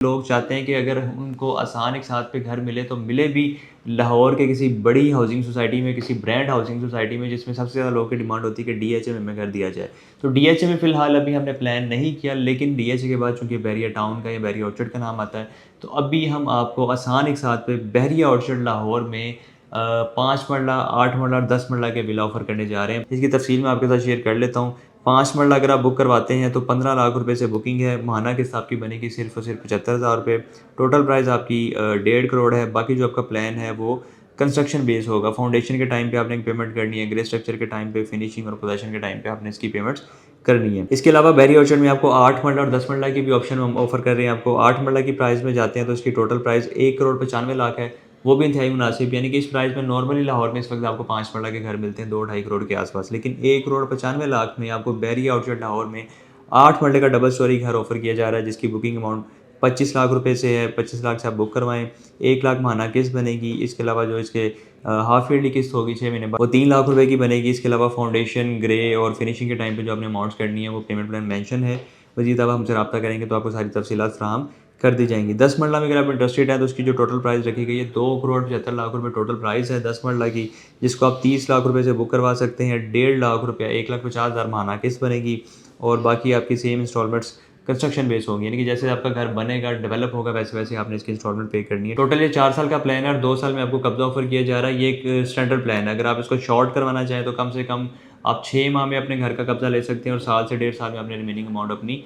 लोग चाहते हैं कि अगर उनको आसान एक साथ पे घर मिले तो मिले भी लाहौर के किसी बड़ी हाउसिंग सोसाइटी में, किसी ब्रांड हाउसिंग सोसाइटी में, जिसमें सबसे ज़्यादा लोगों की डिमांड होती है कि डीएचए में घर दिया जाए। तो डीएचए में फ़िलहाल अभी हमने प्लान नहीं किया, लेकिन डीएचए के बाद चूँकि बहरिया टाउन का या बहरिया ऑर्चर्ड का नाम आता है, तो अभी हम आपको आसान एक साथ पे बहरिया ऑर्चर्ड लाहौर में 5 मरला, 8 मरला, 10 मरला के विला ऑफ़र करने जा रहे हैं। इसकी तफ़सील मैं आपके साथ शेयर कर लेता हूँ। 5 मरला अगर आप बुक करवाते हैं तो 15 लाख रुपए से बुकिंग है। माहाना किस्त आपकी बनेगी सिर्फ़ और सिर्फ 75,000 रुपये। टोटल प्राइस आपकी 1.5 करोड़ है। बाकी जो आपका प्लान है वो कंस्ट्रक्शन बेस होगा। फाउंडेशन के टाइम पे आपने एक पेमेंट करनी है, ग्रे स्ट्रक्चर के टाइम पे, फिनिशिंग और पोजेसन के टाइम पे आपने इसकी पेमेंट्स करनी है। इसके अलावा बहरिया ऑर्चर्ड में आपको 8 मरला और 10 मरला की भी ऑप्शन हम ऑफ़र कर रहे हैं आपको। 8 मरला की प्राइस में जाते हैं तो इसकी टोटल प्राइस 1 करोड़ 95 लाख है। वो भी इंतहाई मुनासिब, यानी कि इस प्राइस में नॉर्मली लाहौर में इस वक्त आपको 5 मरला के घर मिलते हैं 2-2.5 करोड़ के आसपास, लेकिन 1 करोड़ 95 लाख में आपको बहरिया आउटलेट लाहौर में 8 मरले का डबल स्टोरी घर ऑफर किया जा रहा है, जिसकी बुकिंग अमाउंट 25 लाख रुपए से है। 25 लाख से आप बुक करवाएं, 1 लाख माहाना किस्त बनेगी। इसके अलावा जो इसके हाफ ईयरली किस्त होगी 6 महीने बाद, वो 3 लाख रुपए की बनेगी। इसके अलावा फाउंडेशन, ग्रे और फिनिशिंग के टाइम पे जो आपने अमाउंट्स करनी है वो पेमेंट प्लान मेंशन है। मजीद अब हमसे रब्ता करेंगे तो आपको सारी तफसीलात फराहम कर दी जाएंगी। 10 मरला में अगर आप इंटरेस्टेड हैं तो उसकी जो टोटल प्राइस रखी गई है 2 करोड़ 75 लाख रुपए टोटल प्राइस है 10 मरला की, जिसको आप 30 लाख रुपए से बुक करवा सकते हैं। 1.5 लाख रुपया 1,50,000 माहाना किस्त बनेगी और बाकी आपकी सेम इंस्टॉलमेंट्स कंस्ट्रक्शन बेस होंगी, यानी कि जैसे आपका घर बनेगा, डेवलप होगा, वैसे वैसे आपने इसकी इंस्टॉलमेंट पे करनी है। टोटल ये 4 साल का प्लान है और 2 साल में आपको कब्जा ऑफर किया जा रहा है। ये एक स्टैंडर्ड प्लान है। अगर आप इसको शॉर्ट करवाना चाहें तो कम से कम आप 6 माह में अपने घर का कब्जा ले सकते हैं और साल से 1.5 साल में अपने रिमेनिंग अमाउंट अपनी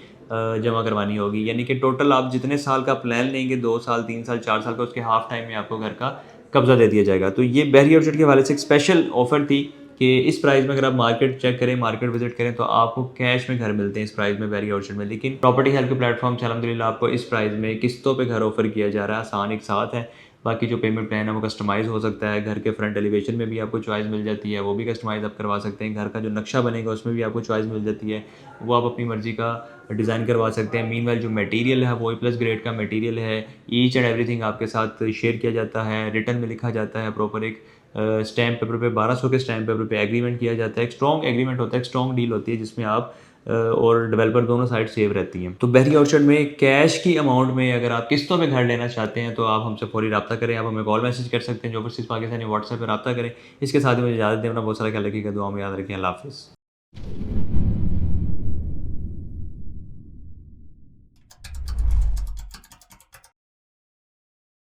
जमा करवानी होगी। यानी कि टोटल आप जितने साल का प्लान लेंगे, 2 साल, 3 साल, 4 साल का, उसके हाफ टाइम में आपको घर का कब्जा दे दिया जाएगा। तो ये बहरिया ऑर्चर्ड के हवाले से एक स्पेशल ऑफर थी कि इस प्राइस में अगर आप मार्केट चेक करें, मार्केट विजिट करें, तो आपको कैश में घर मिलते हैं इस प्राइस में बहरिया ऑर्चर्ड में। लेकिन प्रॉपर्टी हेल्प के प्लेटफॉर्म से अल्हम्दुलिल्लाह आपको इस प्राइस में किस्तों पे घर ऑफर किया जा रहा है, आसान एक साथ है। बाकी जो पेमेंट प्लान है वो कस्टमाइज़ हो सकता है। घर के फ्रंट एलिवेशन में भी आपको चॉइस मिल जाती है, वो भी कस्टमाइज़ आप करवा सकते हैं। घर का जो नक्शा बनेगा उसमें भी आपको चॉइस मिल जाती है, वो आप अपनी मर्ज़ी का डिज़ाइन करवा सकते हैं। मीनवाइल जो मटेरियल है वो A+ ग्रेड का मटेरियल है। ईच एंड एवरीथिंग आपके साथ शेयर किया जाता है, रिटर्न में लिखा जाता है, प्रॉपर एक स्टैम्प पेपर पे 1200 के स्टैम्प पेपर पे एग्रीमेंट किया जाता है। एक स्ट्रॉन्ग एग्रीमेंट होता है, एक स्ट्रॉन्ग डील होती है जिसमें आप और डेवलपर दोनों साइड सेव रहती हैं। तो बहरिया ऑर्चर्ड में कैश की अमाउंट में अगर आप किस्तों में घर लेना चाहते हैं तो आप हमसे फौरी रब्ता करें। आप हमें कॉल मैसेज कर सकते हैं, जो ओवरसीज़ पाकिस्तानी व्हाट्सएप पर रब्ता करें। इसके साथ ही मुझे इजाज़त दें। अपना बहुत सारा ख्याल रखिएगा, दुआ में याद रखें। अल्लाह हाफ़िज़।